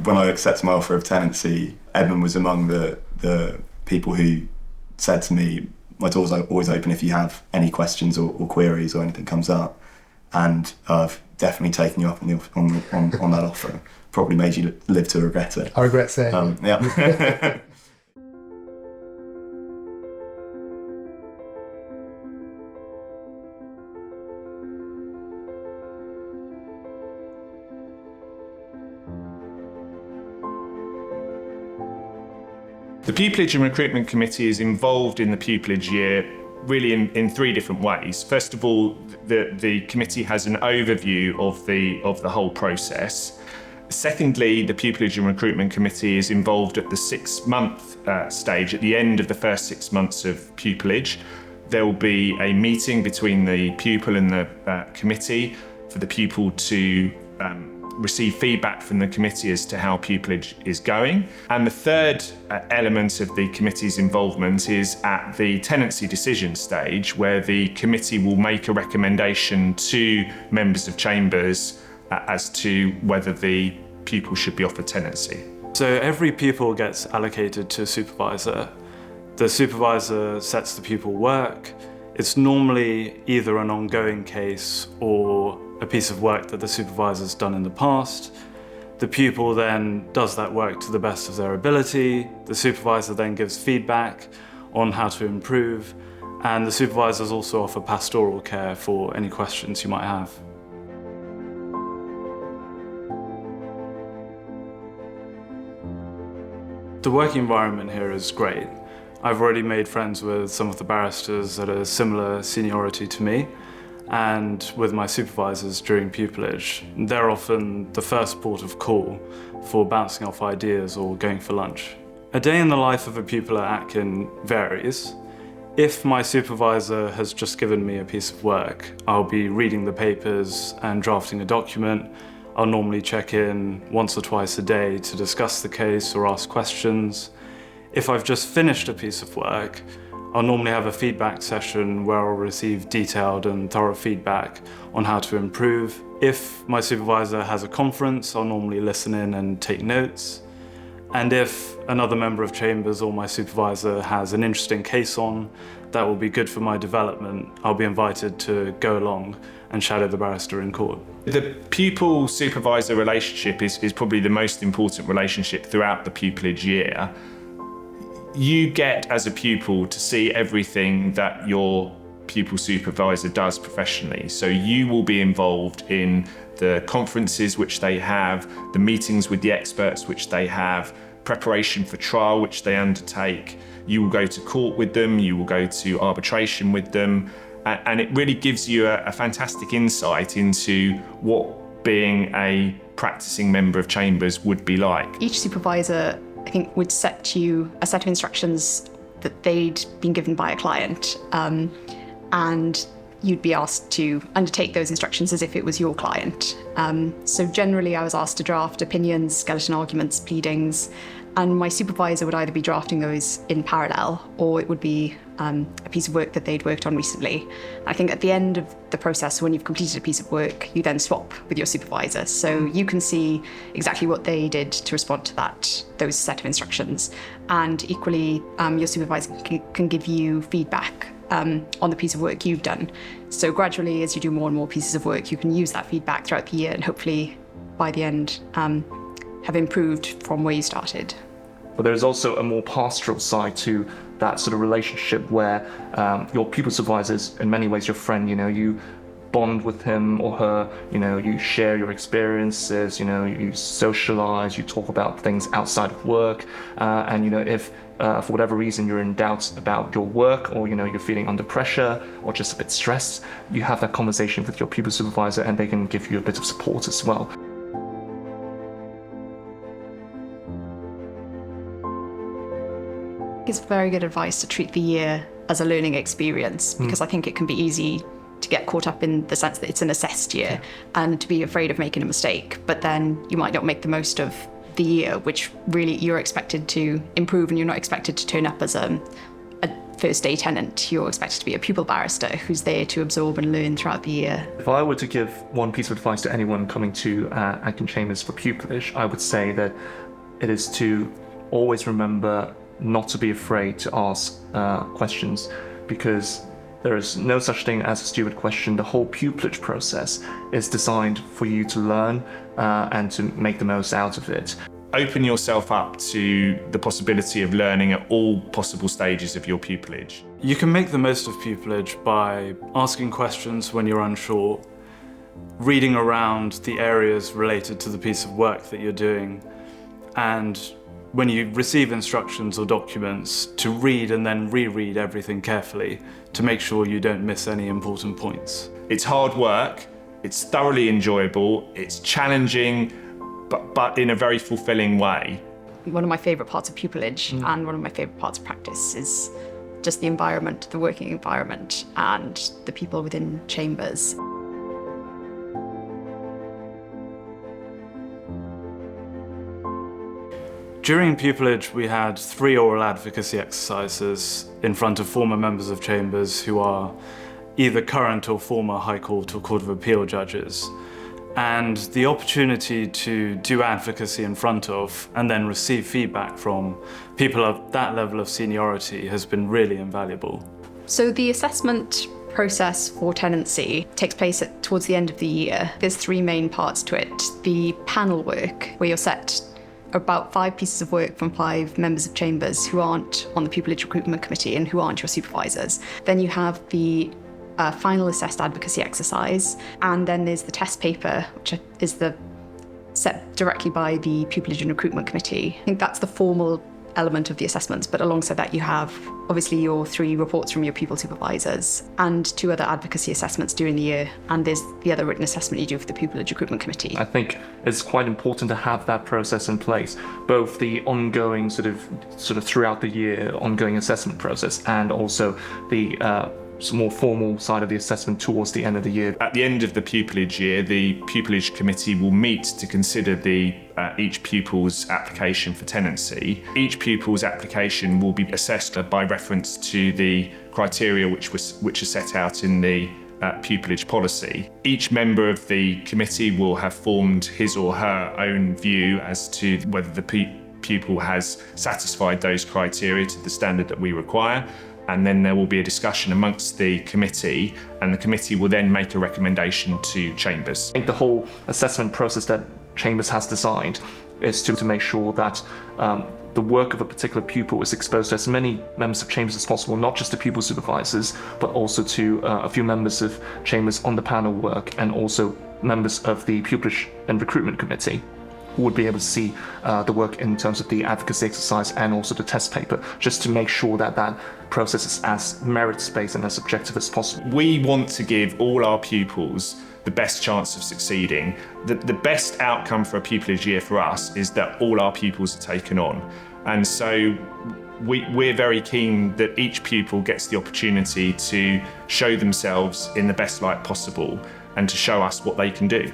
when I accepted my offer of tenancy, Edmund was among the people who said to me, my door's always open if you have any questions or queries or anything comes up. And I've definitely taken you up on that offer. Probably made you live to regret it. I regret saying it. Yeah. The Pupillage and Recruitment Committee is involved in the pupillage year really in three different ways. First of all, the committee has an overview of the whole process. Secondly, the Pupillage and Recruitment Committee is involved at the 6-month stage, at the end of the first 6 months of pupillage. There will be a meeting between the pupil and the committee for the pupil to receive feedback from the committee as to how pupillage is going. And the third element of the committee's involvement is at the tenancy decision stage, where the committee will make a recommendation to members of Chambers as to whether the pupil should be offered tenancy. So every pupil gets allocated to a supervisor. The supervisor sets the pupil work. It's normally either an ongoing case or a piece of work that the supervisor's done in the past. The pupil then does that work to the best of their ability. The supervisor then gives feedback on how to improve, and the supervisors also offer pastoral care for any questions you might have. The working environment here is great. I've already made friends with some of the barristers at a similar seniority to me, and with my supervisors during pupillage. They're often the first port of call for bouncing off ideas or going for lunch. A day in the life of a pupil at Atkin varies. If my supervisor has just given me a piece of work, I'll be reading the papers and drafting a document. I'll normally check in once or twice a day to discuss the case or ask questions. If I've just finished a piece of work, I'll normally have a feedback session where I'll receive detailed and thorough feedback on how to improve. If my supervisor has a conference, I'll normally listen in and take notes. And if another member of Chambers or my supervisor has an interesting case on that will be good for my development, I'll be invited to go along and shadow the barrister in court. The pupil-supervisor relationship is probably the most important relationship throughout the pupillage year. You get, as a pupil, to see everything that your pupil supervisor does professionally. So you will be involved in the conferences which they have, the meetings with the experts which they have, preparation for trial which they undertake. You will go to court with them, you will go to arbitration with them, and it really gives you a fantastic insight into what being a practicing member of Chambers would be like. Each supervisor, I think, would set you a set of instructions that they'd been given by a client, and you'd be asked to undertake those instructions as if it was your client. So generally I was asked to draft opinions, skeleton arguments, pleadings, and my supervisor would either be drafting those in parallel or it would be a piece of work that they'd worked on recently. I think at the end of the process, when you've completed a piece of work, you then swap with your supervisor. So you can see exactly what they did to respond to those set of instructions. And equally, your supervisor can give you feedback on the piece of work you've done. So gradually, as you do more and more pieces of work, you can use that feedback throughout the year and hopefully by the end have improved from where you started. But there's also a more pastoral side to that sort of relationship where your pupil supervisor is in many ways your friend. You know, you bond with him or her, you know, you share your experiences, you know, you socialize, you talk about things outside of work, and you know, if for whatever reason you're in doubt about your work, or you know, you're feeling under pressure or just a bit stressed, you have that conversation with your pupil supervisor and they can give you a bit of support as well. It's very good advice to treat the year as a learning experience, because I think it can be easy to get caught up in the sense that it's an assessed year and to be afraid of making a mistake, but then you might not make the most of the year, which really you're expected to improve and you're not expected to turn up as a first day tenant, you're expected to be a pupil barrister who's there to absorb and learn throughout the year. If I were to give one piece of advice to anyone coming to Atkin Chambers for pupillage, I would say that it is to always remember not to be afraid to ask questions, because there is no such thing as a stupid question. The whole pupillage process is designed for you to learn and to make the most out of it. Open yourself up to the possibility of learning at all possible stages of your pupillage. You can make the most of pupillage by asking questions when you're unsure, reading around the areas related to the piece of work that you're doing, and when you receive instructions or documents, to read and then reread everything carefully to make sure you don't miss any important points. It's hard work, it's thoroughly enjoyable, it's challenging, but in a very fulfilling way. One of my favourite parts of pupillage and one of my favourite parts of practice is just the environment, the working environment, and the people within Chambers. During pupillage, we had 3 oral advocacy exercises in front of former members of Chambers who are either current or former High Court or Court of Appeal judges. And the opportunity to do advocacy in front of and then receive feedback from people of that level of seniority has been really invaluable. So the assessment process for tenancy takes place towards the end of the year. There's 3 main parts to it. The panel work, where you're set about 5 pieces of work from 5 members of Chambers who aren't on the Pupillage Recruitment Committee and who aren't your supervisors. Then you have the final assessed advocacy exercise, and then there's the test paper, which is set directly by the Pupillage and Recruitment Committee. I think that's the formal element of the assessments, but alongside that you have obviously your 3 reports from your pupil supervisors and 2 other advocacy assessments during the year, and there's the other written assessment you do for the Pupillage Recruitment Committee. I think it's quite important to have that process in place, both the ongoing sort of throughout the year ongoing assessment process and also the more formal side of the assessment towards the end of the year. At the end of the pupillage year, the Pupillage Committee will meet to consider each pupil's application for tenancy. Each pupil's application will be assessed by reference to the criteria which are set out in the pupillage policy. Each member of the committee will have formed his or her own view as to whether the pupil has satisfied those criteria to the standard that we require. And then there will be a discussion amongst the committee, and the committee will then make a recommendation to Chambers. I think the whole assessment process that Chambers has designed is to make sure that the work of a particular pupil is exposed to as many members of Chambers as possible, not just the pupil supervisors, but also to a few members of Chambers on the panel work, and also members of the Pupillage and Recruitment Committee, who would be able to see the work in terms of the advocacy exercise and also the test paper, just to make sure that that process is as merits-based and as objective as possible. We want to give all our pupils the best chance of succeeding. The best outcome for a pupillage year for us is that all our pupils are taken on. And so we're very keen that each pupil gets the opportunity to show themselves in the best light possible and to show us what they can do.